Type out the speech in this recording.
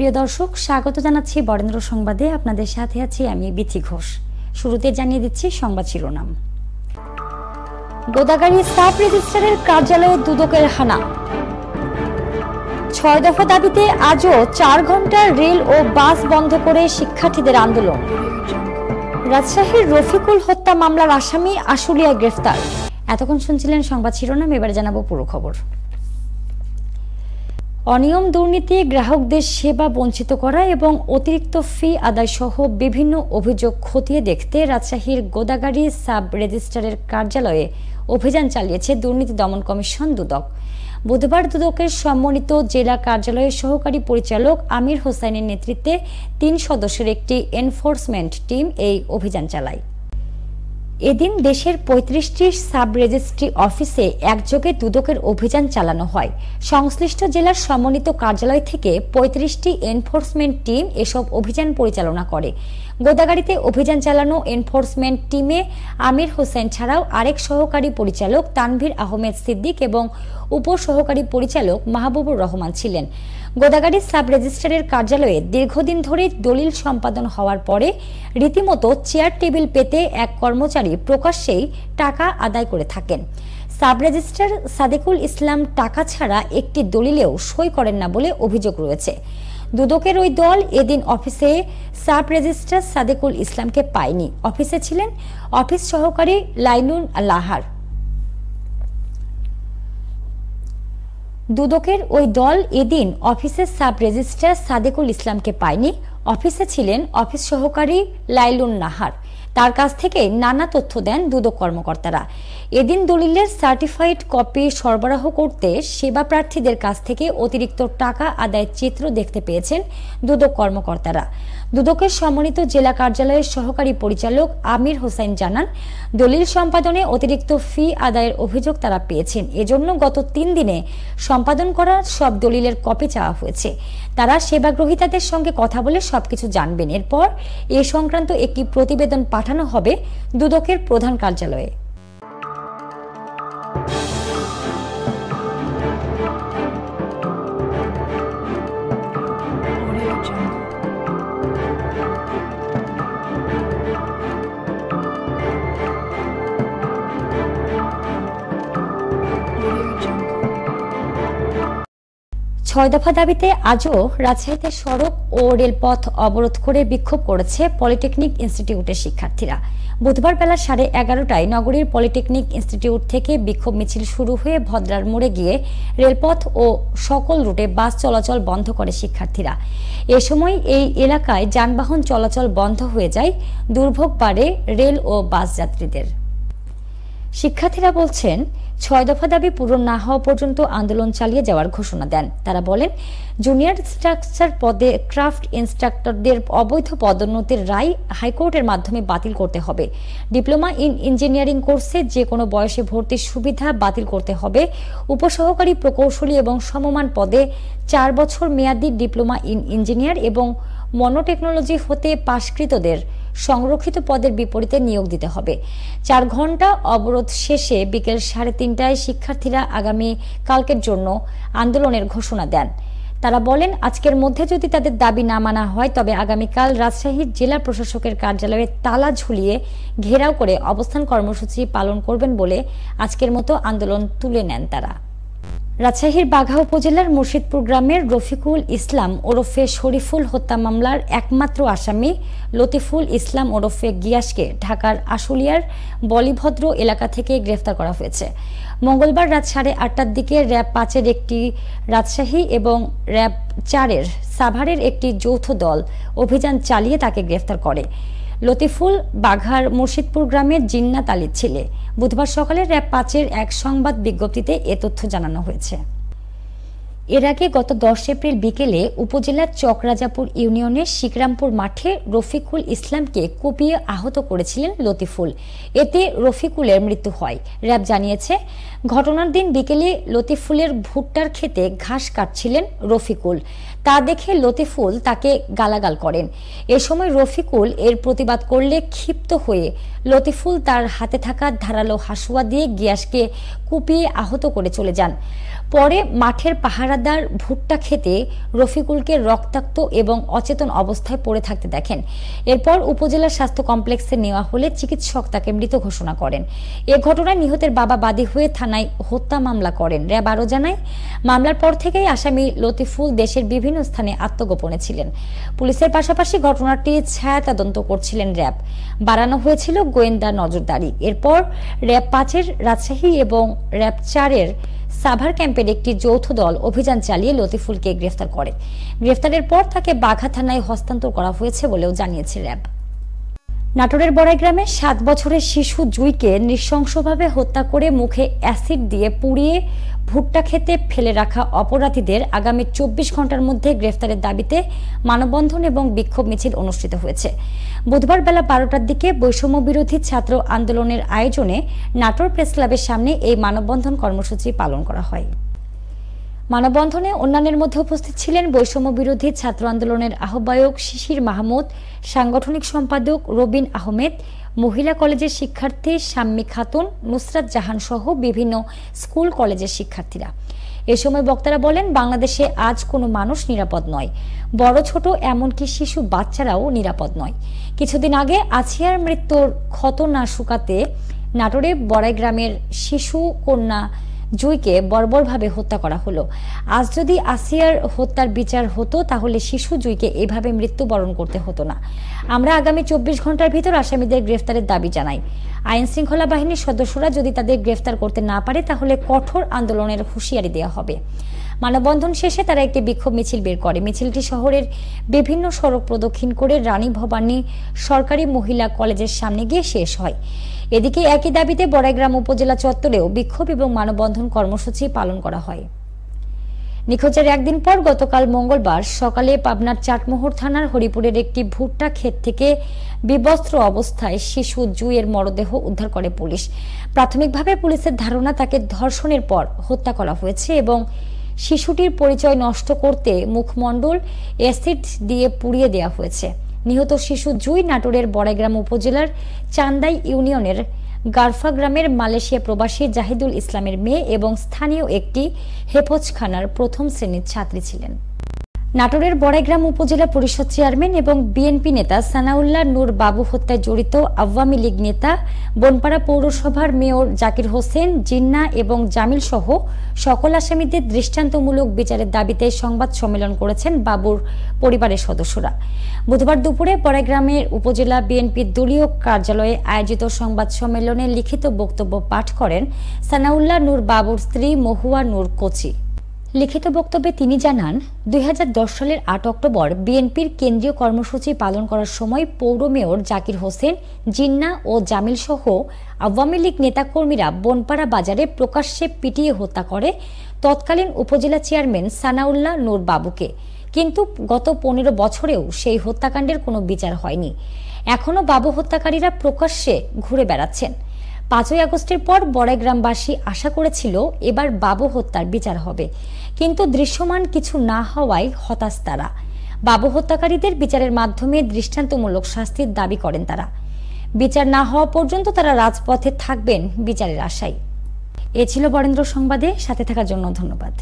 প্রিয় দর্শক, স্বাগত জানাচ্ছি বরেন্দ্র সংবাদে। আপনাদের সাথে আছি আমি বিথি ঘোষ। শুরুতে জানিয়ে দিচ্ছি সংবাদ শিরোনাম। গোদাগাড়ি সাব রেজিস্ট্রারের কার্যালয়ে দুদকের হানা। ৬ দফা দাবিতে আজও ৪ ঘন্টা রেল ও বাস বন্ধ করে শিক্ষার্থীদের আন্দোলন। রাজশাহীর রফিকুল হত্যা মামলার আসামি আশুলিয়ায় গ্রেফতার। এতক্ষণ শুনছিলেন সংবাদ শিরোনাম, এবার জানাবো পুরো খবর। অনিয়ম, দুর্নীতি, গ্রাহকদের সেবা বঞ্চিত করা এবং অতিরিক্ত ফি আদায় সহ বিভিন্ন অভিযোগ খতিয়ে দেখতে রাজশাহীর গোদাগাড়ি সাব রেজিস্ট্রারের কার্যালয়ে অভিযান চালিয়েছে দুর্নীতি দমন কমিশন দুদক। বুধবার দুদকের সম্মানিত জেলা কার্যালয়ের সহকারী পরিচালক আমির হোসেনের নেতৃত্বে ৩ সদস্যের একটি এনফোর্সমেন্ট টিম এই অভিযান চালায়। এদিন দেশের ৩৫টি সাব রেজিস্ট্রি অফিসে একযোগে দুদকের অভিযান চালানো হয়। সংশ্লিষ্ট জেলার সমন্বিত কার্যালয় থেকে ৩৫টি এনফোর্সমেন্ট টিম এসব অভিযান পরিচালনা করে। গোদাগাড়িতে অভিযান চালানো এনফোর্সমেন্ট টিমে আমির হোসেন ছাড়াও আরেক সহকারী পরিচালক তানভীর আহমেদ সিদ্দিক এবং উপসহকারী পরিচালক মাহবুবুর রহমান ছিলেন। গোদাগাড়ি সাব রেজিস্ট্রারের কার্যালয়ে দীর্ঘদিন ধরে দলিল সম্পাদন হওয়ার পরে রীতিমতো চেয়ার টেবিল পেতে এক কর্মচারী প্রকাশ্যেই টাকা আদায় করে থাকেন। সাব রেজিস্ট্রার সাদেকুল ইসলাম টাকা ছাড়া একটি দলিলেও সই করেন না বলে অভিযোগ রয়েছে। দুদকের ওই দল এদিন অফিসে সাব রেজিস্ট্রার সাদেকুল ইসলামকে পায়নি। অফিসে ছিলেন অফিস সহকারী লাইনুন লাহার। দুদকের ওই দল এদিন অফিসের সাব রেজিস্ট্রার সাদেকুল ইসলামকে পায়নি। অফিসে ছিলেন অফিস সহকারী লাইলুন নাহার। তার কাছ থেকে নানা তথ্য দেন দুদক কর্মকর্তারা। এদিন দলিলের সার্টিফাইড কপি সরবরাহ করতে সেবা প্রার্থীদের কাছ থেকে অতিরিক্ত টাকা আদায়ের চিত্র দেখতে পেয়েছেন দুদক কর্মকর্তারা। দুদকের সম্মানিত জেলা কার্যালয়ের সহকারী পরিচালক আমির হোসেন জানান, দলিল সম্পাদনে অতিরিক্ত ফি আদায়ের অভিযোগ তারা পেয়েছেন। এজন্য গত ৩ দিনে সম্পাদন করা সব দলিলের কপি চাওয়া হয়েছে। তারা সেবাগ্রহীতাদের সঙ্গে কথা বলে সবকিছু জানবেন। এরপর এ সংক্রান্ত একটি প্রতিবেদন পাঠানো হবে দুদকের প্রধান কার্যালয়ে। ছয় দফা দাবিতে আজও রাজশাহীতে সড়ক ও রেলপথ অবরোধ করে বিক্ষোভ করেছে পলিটেকনিক ইনস্টিটিউটের শিক্ষার্থীরা। বুধবার বেলা 11:30টায় নগরীর পলিটেকনিক ইনস্টিটিউট থেকে বিক্ষোভ মিছিল শুরু হয়ে ভদ্রার মোড়ে গিয়ে রেলপথ ও সকল রুটে বাস চলাচল বন্ধ করে শিক্ষার্থীরা। এ সময় এই এলাকায় যানবাহন চলাচল বন্ধ হয়ে যায়, দুর্ভোগ বাড়ে রেল ও বাস যাত্রীদের। শিক্ষার্থীরা বলছেন, ৬ দফা দাবি পূরণ না হওয়া পর্যন্ত আন্দোলন চালিয়ে যাওয়ার ঘোষণা দেন। তারা বলেন, জুনিয়র স্ট্রাকচার পদে ক্রাফট ইন্সট্রাক্টরদের অবৈধ পদোন্নতির রায় হাইকোর্টের মাধ্যমে বাতিল করতে হবে। ডিপ্লোমা ইন ইঞ্জিনিয়ারিং কোর্সে যে কোনো বয়সে ভর্তির সুবিধা বাতিল করতে হবে। উপসহকারী প্রকৌশলী এবং সমমান পদে ৪ বছর মেয়াদী ডিপ্লোমা ইন ইঞ্জিনিয়ার এবং মনোটেকনোলজি হতে পাশকৃতদের সংরক্ষিত পদের বিপরীতে নিয়োগ দিতে হবে। ৪ ঘন্টা অবরোধ শেষে বিকেল ৩:৩০টায় শিক্ষার্থীরা আগামী কালকের জন্য আন্দোলনের ঘোষণা দেন। তারা বলেন, আজকের মধ্যে যদি তাদের দাবি না মানা হয় তবে আগামীকাল রাজশাহীর জেলা প্রশাসকের কার্যালয়ে তালা ঝুলিয়ে ঘেরাও করে অবস্থান কর্মসূচি পালন করবেন বলে আজকের মতো আন্দোলন তুলে নেন তারা। রাজশাহীর বাঘা উপজেলার মুর্শিদপুর গ্রামের রফিকুল ইসলাম ওরফে শরীফুল হত্যা মামলার একমাত্র আসামি লতিফুল ইসলাম ওরফে গিয়াসকে ঢাকার আশুলিয়ার বলিভদ্র এলাকা থেকে গ্রেফতার করা হয়েছে। মঙ্গলবার রাত 8:30টার দিকে র্যাব 5-এর একটি রাজশাহী এবং র্যাব 4-এর সাভারের একটি যৌথ দল অভিযান চালিয়ে তাকে গ্রেফতার করে। লতিফুল বাঘার মুর্শিদপুর গ্রামের জিন্নাত আলীর ছেলে। বুধবার সকালে র্যাব 5-এর এক সংবাদ বিজ্ঞপ্তিতে এ তথ্য জানানো হয়েছে। এর আগে গত 10 এপ্রিল বিকেলে উপজেলার চকরাজাপুর ইউনিয়নের শিকরামপুর মাঠে রফিকুল ইসলামকে কুপিয়ে আহত করেছিলেন লতিফুল। এতে রফিকুলের মৃত্যু হয়। র্যাব জানিয়েছে, ঘটনার দিন বিকেলে লতিফুলের ভুট্টার ক্ষেতে ঘাস কাটছিলেন রফিকুল। তা দেখে লতিফুল তাকে গালাগাল করেন। এ সময় রফিকুল এর প্রতিবাদ করলে ক্ষিপ্ত হয়ে লতিফুল তার হাতে থাকা ধারালো হাসুয়া দিয়ে গিয়াসকে কুপিয়ে আহত করে চলে যান। পরে মাঠের পাহারাদার ভুট্টা খেতে রফিকুলকে রক্তাক্ত এবং অচেতন অবস্থায় পড়ে থাকতে দেখেন। এরপর উপজেলা স্বাস্থ্য কমপ্লেক্সে নেওয়া হলে চিকিৎসক তাকে মৃত ঘোষণা করেন। এ ঘটনায় নিহতের বাবা বাদী হয়ে থানায় হত্যা মামলা করেন। র্যাব আরও জানায়, মামলার পর থেকেই আসামি লতিফুল দেশের বিভিন্ন স্থানে আত্মগোপনে ছিলেন। পুলিশের পাশাপাশি ঘটনাটি ছায়া তদন্ত করছিলেন র্যাব। বাড়ানো হয়েছিল গোয়েন্দা নজরদারি। এরপর র্যাব 5-এর রাজশাহী এবং র্যাব 4-এর সাভার ক্যাম্পের একটি যৌথ দল অভিযান চালিয়ে লতিফুলকে গ্রেফতার করে। গ্রেফতারের পর তাকে বাঘা থানায় হস্তান্তর করা হয়েছে বলেও জানিয়েছে র্যাব। নাটোরের বড়াইগ্রামে 7 বছরের শিশু জুইকে নৃশংসভাবে হত্যা করে মুখে অ্যাসিড দিয়ে পুড়িয়ে ভুট্টা খেতে ফেলে রাখা অপরাধীদের আগামী 24 ঘন্টার মধ্যে গ্রেফতারের দাবিতে মানববন্ধন এবং বিক্ষোভ মিছিল অনুষ্ঠিত হয়েছে। বুধবার বেলা 12টার দিকে বৈষম্য বিরোধী ছাত্র আন্দোলনের আয়োজনে নাটোর প্রেস ক্লাবের সামনে এই মানববন্ধন কর্মসূচি পালন করা হয়। মানববন্ধনে অন্যান্যের মধ্যে উপস্থিত ছিলেন বৈষম্য বিরোধী ছাত্র আন্দোলনের আহ্বায়ক শিশির মাহমুদ, সাংগঠনিক সম্পাদক রবিন আহমেদ, মহিলা কলেজের শিক্ষার্থী শাম্মী খাতুন, নুসরাত জাহান সহ বিভিন্ন স্কুল কলেজের শিক্ষার্থীরা। এ সময় বক্তারা বলেন, বাংলাদেশে আজ কোনো মানুষ নিরাপদ নয়, বড় ছোট এমনকি শিশু বাচ্চারাও নিরাপদ নয়। কিছুদিন আগে আসিয়ার মৃত্যুর ক্ষত না শুকাতে নাটোরে বড়াইগ্রামের শিশু কন্যা জুইকে বর্বরভাবে হত্যা করা হলো। আজ যদি আসিয়ার হত্যার বিচার হতো তাহলে শিশু জুইকে এভাবে মৃত্যুবরণ করতে হতো না। আমরা আগামী 24 ঘন্টার ভিতর আসামিদের গ্রেফতারের দাবি জানাই। আইন শৃঙ্খলা বাহিনীর সদস্যরা যদি তাদের গ্রেফতার করতে না পারে তাহলে কঠোর আন্দোলনের হুঁশিয়ারি দেওয়া হবে। মানববন্ধন শেষে তারা একটি বিক্ষোভ মিছিল বের করে। মিছিলটি শহরের বিভিন্ন সড়ক প্রদক্ষিণ করে রানী ভবানী সরকারি মহিলা কলেজের সামনে গিয়ে শেষ হয়। এদিকে একই দাবিতে বড়াইগ্রাম উপজেলা চত্বরেও বিক্ষোভ এবং মানববন্ধন কর্মসূচি পালন করা হয়। নিখোঁজের একদিন পর গতকাল মঙ্গলবার সকালে পাবনার চাটমোহর থানার হরিপুরের একটি ভুট্টা ক্ষেত থেকে বিবস্ত্র অবস্থায় শিশু জুইয়ের মরদেহ উদ্ধার করে পুলিশ। প্রাথমিকভাবে পুলিশের ধারণা তাকে ধর্ষণের পর হত্যা করা হয়েছে এবং শিশুটির পরিচয় নষ্ট করতে মুখমণ্ডল অ্যাসিড দিয়ে পুড়িয়ে দেওয়া হয়েছে। নিহত শিশু জুই নাটোরের বড়াইগ্রাম উপজেলার চান্দাই ইউনিয়নের গারফা গ্রামের মালয়েশিয়া প্রবাসী জাহিদুল ইসলামের মেয়ে এবং স্থানীয় একটি হেফজখানার প্রথম শ্রেণীর ছাত্রী ছিলেন। নাটোরের বড়াইগ্রাম উপজেলা পরিষদ চেয়ারম্যান এবং বিএনপি নেতা সানাউল্লাহ নূর বাবু হত্যায় জড়িত আওয়ামী লীগ নেতা বনপাড়া পৌরসভার মেয়র জাকির হোসেন, জিন্না এবং জামিল সহ সকল আসামিদের দৃষ্টান্তমূলক বিচারের দাবিতে সংবাদ সম্মেলন করেছেন বাবুর পরিবারের সদস্যরা। বুধবার দুপুরে বড়াইগ্রামের উপজেলা বিএনপির দলীয় কার্যালয়ে আয়োজিত সংবাদ সম্মেলনে লিখিত বক্তব্য পাঠ করেন সানাউল্লাহ নূর বাবুর স্ত্রী মহুয়া নূর কোচি। লিখিত বক্তব্যে তিনি জানান, 2010 সালের 8 অক্টোবর বিএনপির কেন্দ্রীয় কর্মসূচি পালন করার সময় পৌর মেয়র জাকির হোসেন, জিন্না ও জামিল সহ আওয়ামী লীগ নেতাকর্মীরা বনপাড়া বাজারে প্রকাশ্যে পিটিয়ে হত্যা করে তৎকালীন উপজেলা চেয়ারম্যান সানাউল্লাহ নূর বাবুকে। কিন্তু গত 15 বছরেও সেই হত্যাকাণ্ডের কোনো বিচার হয়নি। এখনও বাবু হত্যাকারীরা প্রকাশ্যে ঘুরে বেড়াচ্ছেন। 5ই আগস্টের পর বড়াইগ্রামবাসী আশা করেছিল এবার বাবু হত্যার বিচার হবে, কিন্তু দৃশ্যমান কিছু না হওয়ায় হতাশ তারা। বাবু হত্যাকারীদের বিচারের মাধ্যমে দৃষ্টান্তমূলক শাস্তির দাবি করেন তারা। বিচার না হওয়া পর্যন্ত তারা রাজপথে থাকবেন বিচারের আশায়। এ ছিল বরেন্দ্র সংবাদে, সাথে থাকার জন্য ধন্যবাদ।